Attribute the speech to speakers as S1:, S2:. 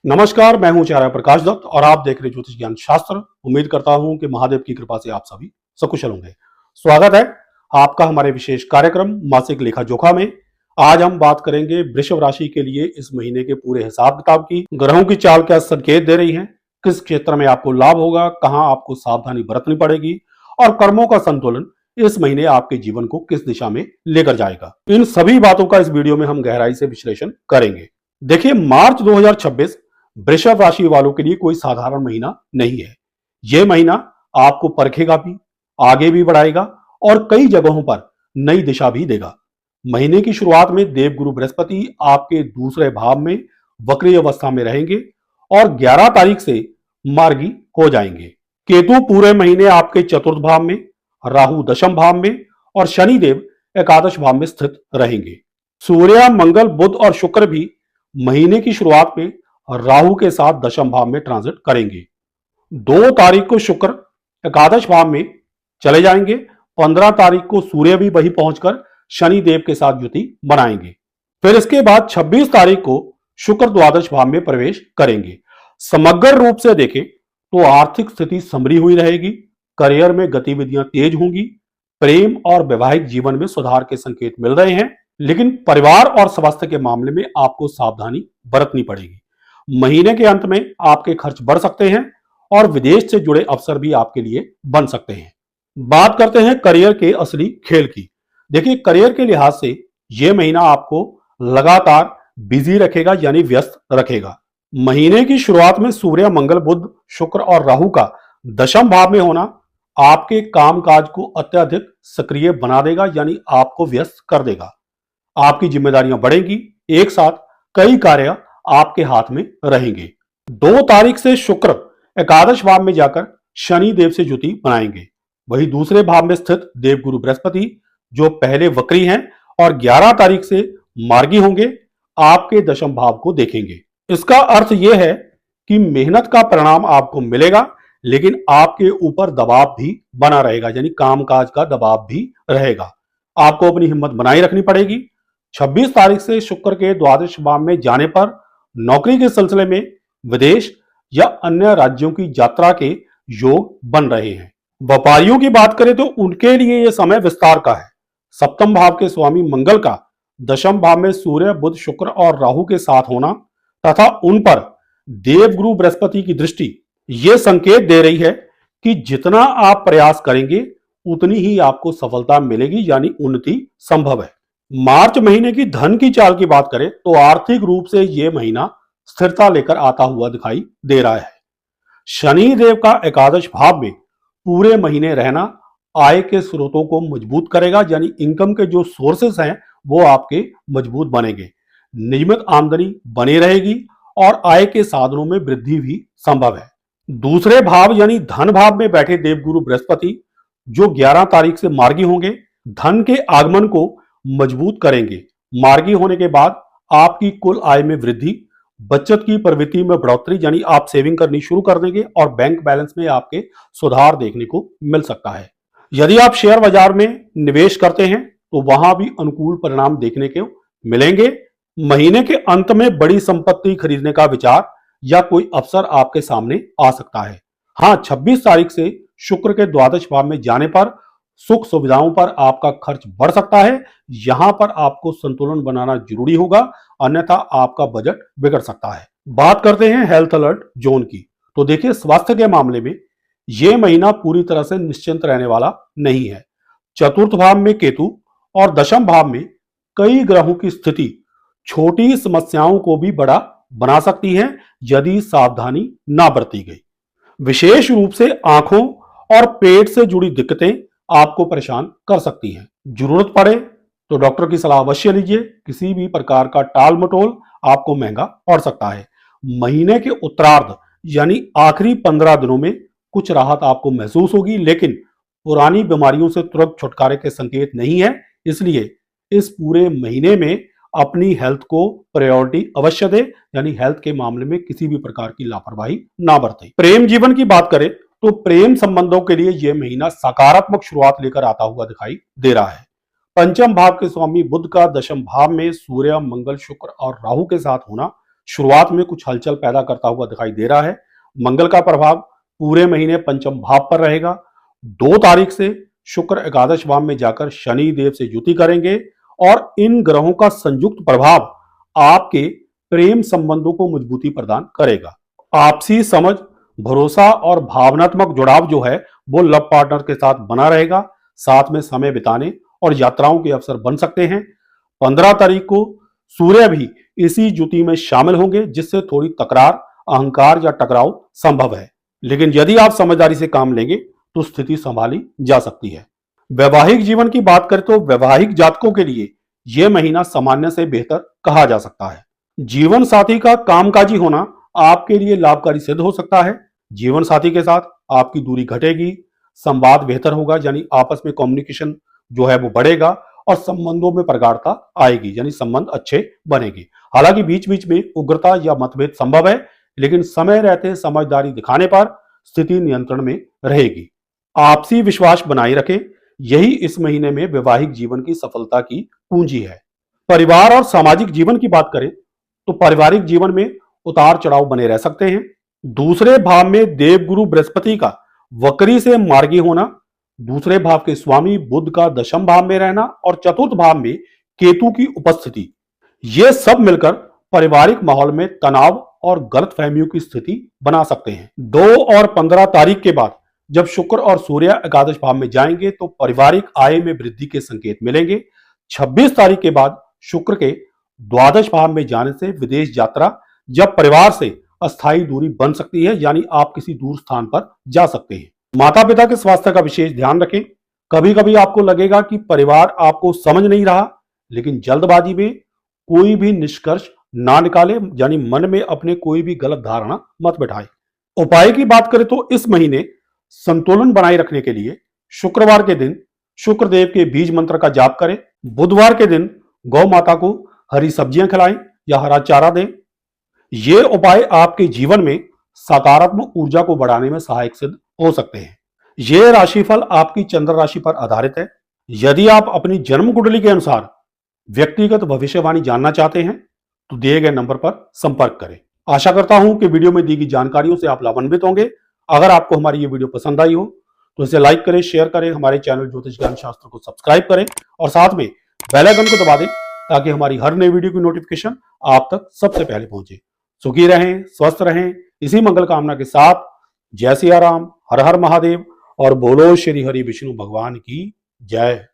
S1: नमस्कार, मैं हूं आचार्य प्रकाश दत्त और आप देख रहे ज्योतिष ज्ञान शास्त्र। उम्मीद करता हूं कि महादेव की कृपा से आप सभी सकुशल होंगे। स्वागत है आपका हमारे विशेष कार्यक्रम मासिक लेखा जोखा में। आज हम बात करेंगे वृषभ राशि के लिए इस महीने के पूरे हिसाब किताब की। ग्रहों की चाल क्या संकेत दे रही है, किस क्षेत्र में आपको लाभ होगा, कहां आपको सावधानी बरतनी पड़ेगी और कर्मों का संतुलन इस महीने आपके जीवन को किस दिशा में लेकर जाएगा, इन सभी बातों का इस वीडियो में हम गहराई से विश्लेषण करेंगे। देखिए, मार्च 2026 वृषभ राशि वालों के लिए कोई साधारण महीना नहीं है। यह महीना आपको परखेगा भी, आगे भी बढ़ाएगा और कई जगहों पर नई दिशा भी देगा। महीने की शुरुआत में देवगुरु बृहस्पति आपके दूसरे भाव में वक्री अवस्था में रहेंगे और 11 तारीख से मार्गी हो जाएंगे। केतु पूरे महीने आपके चतुर्थ भाव में, राहु दशम भाव में और शनिदेव एकादश भाव में स्थित रहेंगे। सूर्य, मंगल, बुध और शुक्र भी महीने की शुरुआत में राहु के साथ दशम भाव में ट्रांजिट करेंगे। 2 तारीख को शुक्र एकादश भाव में चले जाएंगे। 15 तारीख को सूर्य भी वही पहुंचकर शनि देव के साथ युति बनाएंगे। फिर इसके बाद 26 तारीख को शुक्र द्वादश भाव में प्रवेश करेंगे। समग्र रूप से देखें तो आर्थिक स्थिति संभरी हुई रहेगी, करियर में गतिविधियां तेज होंगी, प्रेम और वैवाहिक जीवन में सुधार के संकेत मिल रहे हैं, लेकिन परिवार और स्वास्थ्य के मामले में आपको सावधानी बरतनी पड़ेगी। महीने के अंत में आपके खर्च बढ़ सकते हैं और विदेश से जुड़े अवसर भी आपके लिए बन सकते हैं। बात करते हैं करियर के असली खेल की। देखिए, करियर के लिहाज से यह महीना आपको लगातार बिजी रखेगा, यानी व्यस्त रखेगा। महीने की शुरुआत में सूर्य, मंगल, बुध, शुक्र और राहु का दशम भाव में होना आपके कामकाज को अत्यधिक सक्रिय बना देगा, यानी आपको व्यस्त कर देगा। आपकी जिम्मेदारियां बढ़ेंगी, एक साथ कई कार्य आपके हाथ में रहेंगे। 2 तारीख से शुक्र एकादश भाव में जाकर शनि देव से युति बनाएंगे। वही दूसरे भाव में स्थित देवगुरु बृहस्पति, जो पहले वक्री हैं और 11 तारीख से मार्गी होंगे, आपके दशम भाव को देखेंगे। इसका अर्थ यह है कि मेहनत का परिणाम आपको मिलेगा, लेकिन आपके ऊपर दबाव भी बना रहेगा, यानी कामकाज का दबाव भी रहेगा। आपको अपनी हिम्मत बनाए रखनी पड़ेगी। 26 तारीख से शुक्र के द्वादश भाव में जाने पर नौकरी के सिलसिले में विदेश या अन्य राज्यों की यात्रा के योग बन रहे हैं। व्यापारियों की बात करें तो उनके लिए यह समय विस्तार का है। सप्तम भाव के स्वामी मंगल का दशम भाव में सूर्य, बुध, शुक्र और राहु के साथ होना तथा उन पर देवगुरु बृहस्पति की दृष्टि यह संकेत दे रही है कि जितना आप प्रयास करेंगे उतनी ही आपको सफलता मिलेगी, यानी उन्नति संभव है। मार्च महीने की धन की चाल की बात करें तो आर्थिक रूप से यह महीना स्थिरता लेकर आता हुआ दिखाई दे रहा है। शनि देव का एकादश भाव में पूरे महीने रहना आय के स्रोतों को मजबूत करेगा, यानी इनकम के जो सोर्सेस हैं वो आपके मजबूत बनेंगे। नियमित आमदनी बनी रहेगी और आय के साधनों में वृद्धि भी संभव है। दूसरे भाव यानी धन भाव में बैठे देवगुरु बृहस्पति, जो 11 तारीख से मार्गी होंगे, धन के आगमन को मजबूत करेंगे। मार्गी होने के बाद आपकी कुल आय में वृद्धि, बचत की प्रवृत्ति में बढ़ोतरी, यानी आप सेविंग करनी शुरू कर देंगे और बैंक बैलेंस में आपके सुधार देखने को मिल सकता है। यदि आप शेयर बाजार में निवेश करते हैं तो वहां भी अनुकूल परिणाम देखने को मिलेंगे। महीने के अंत में बड़ी संपत्ति खरीदने का विचार या कोई अवसर आपके सामने आ सकता है। हाँ, 26 तारीख से शुक्र के द्वादश भाव में जाने पर सुख सुविधाओं पर आपका खर्च बढ़ सकता है। यहां पर आपको संतुलन बनाना जरूरी होगा, अन्यथा आपका बजट बिगड़ सकता है। बात करते हैं हेल्थ अलर्ट जोन की। तो देखिए, स्वास्थ्य के मामले में यह महीना पूरी तरह से निश्चिंत रहने वाला नहीं है। चतुर्थ भाव में केतु और दशम भाव में कई ग्रहों की स्थिति छोटी समस्याओं को भी बड़ा बना सकती है यदि सावधानी ना बरती गई। विशेष रूप से आंखों और पेट से जुड़ी दिक्कतें आपको परेशान कर सकती हैं। जरूरत पड़े तो डॉक्टर की सलाह अवश्य लीजिए। किसी भी प्रकार का टाल मटोल आपको महंगा पड़ सकता है। महीने के उत्तरार्ध यानी आखिरी 15 दिनों में कुछ राहत आपको महसूस होगी, लेकिन पुरानी बीमारियों से तुरंत छुटकारे के संकेत नहीं है। इसलिए इस पूरे महीने में अपनी हेल्थ को प्रायोरिटी अवश्य दे, यानी हेल्थ के मामले में किसी भी प्रकार की लापरवाही ना बरते। प्रेम जीवन की बात करें तो प्रेम संबंधों के लिए यह महीना सकारात्मक शुरुआत लेकर आता हुआ दिखाई दे रहा है। पंचम भाव के स्वामी बुध का दशम भाव में सूर्य, मंगल, शुक्र और राहु के साथ होना शुरुआत में कुछ हलचल पैदा करता हुआ दिखाई दे रहा है। मंगल का प्रभाव पूरे महीने पंचम भाव पर रहेगा। 2 तारीख से शुक्र एकादश भाव में जाकर शनि देव से युति करेंगे और इन ग्रहों का संयुक्त प्रभाव आपके प्रेम संबंधों को मजबूती प्रदान करेगा। आपसी समझ, भरोसा और भावनात्मक जुड़ाव जो है वो लव पार्टनर के साथ बना रहेगा। साथ में समय बिताने और यात्राओं के अवसर बन सकते हैं। 15 तारीख को सूर्य भी इसी युति में शामिल होंगे, जिससे थोड़ी तकरार, अहंकार या टकराव संभव है, लेकिन यदि आप समझदारी से काम लेंगे तो स्थिति संभाली जा सकती है। वैवाहिक जीवन की बात करें तो वैवाहिक जातकों के लिए यह महीना सामान्य से बेहतर कहा जा सकता है। जीवन साथी का कामकाजी होना आपके लिए लाभकारी सिद्ध हो सकता है। जीवन साथी के साथ आपकी दूरी घटेगी, संवाद बेहतर होगा, यानी आपस में कम्युनिकेशन जो है वो बढ़ेगा और संबंधों में प्रगाढ़ता आएगी, यानी संबंध अच्छे बनेंगे। हालांकि बीच बीच में उग्रता या मतभेद संभव है, लेकिन समय रहते समझदारी दिखाने पर स्थिति नियंत्रण में रहेगी। आपसी विश्वास बनाए रखें, यही इस महीने में वैवाहिक जीवन की सफलता की पूंजी है। परिवार और सामाजिक जीवन की बात करें तो पारिवारिक जीवन में उतार चढ़ाव बने रह सकते हैं। दूसरे भाव में देवगुरु बृहस्पति का वक्री से मार्गी होना, दूसरे भाव के स्वामी बुध का दशम भाव में रहना और चतुर्थ भाव में केतु की उपस्थिति, ये सब मिलकर पारिवारिक माहौल में तनाव और गलतफहमियों की स्थिति बना सकते हैं। 2 और 15 तारीख के बाद जब शुक्र और सूर्य एकादश भाव में जाएंगे तो पारिवारिक आय में वृद्धि के संकेत मिलेंगे। 26 तारीख के बाद शुक्र के द्वादश भाव में जाने से विदेश यात्रा, जब परिवार से अस्थायी दूरी बन सकती है, यानी आप किसी दूर स्थान पर जा सकते हैं। माता पिता के स्वास्थ्य का विशेष ध्यान रखें। कभी कभी आपको लगेगा कि परिवार आपको समझ नहीं रहा, लेकिन जल्दबाजी में कोई भी निष्कर्ष ना निकाले, यानी मन में अपने कोई भी गलत धारणा मत बैठाए। उपाय की बात करें तो इस महीने संतुलन बनाए रखने के लिए शुक्रवार के दिन शुक्रदेव के बीज मंत्र का जाप करें। बुधवार के दिन गौ माता को हरी सब्जियां खिलाएं या हरा चारा दें। ये उपाय आपके जीवन में सकारात्मक ऊर्जा को बढ़ाने में सहायक सिद्ध हो सकते हैं। यह राशिफल आपकी चंद्र राशि पर आधारित है। यदि आप अपनी जन्म कुंडली के अनुसार व्यक्तिगत भविष्यवाणी जानना चाहते हैं तो दिए गए नंबर पर संपर्क करें। आशा करता हूं कि वीडियो में दी गई जानकारियों से आप लाभान्वित होंगे। अगर आपको हमारी ये वीडियो पसंद आई हो तो इसे लाइक करें, शेयर करें, हमारे चैनल ज्योतिष ज्ञान शास्त्र को सब्सक्राइब करें और साथ में बेल आइकन को दबा दें ताकि हमारी हर नई वीडियो की नोटिफिकेशन आप तक सबसे पहले पहुंचे। सुखी रहें, स्वस्थ रहें, इसी मंगल कामना के साथ जय सिया राम, हर हर महादेव और बोलो श्री हरि विष्णु भगवान की जय।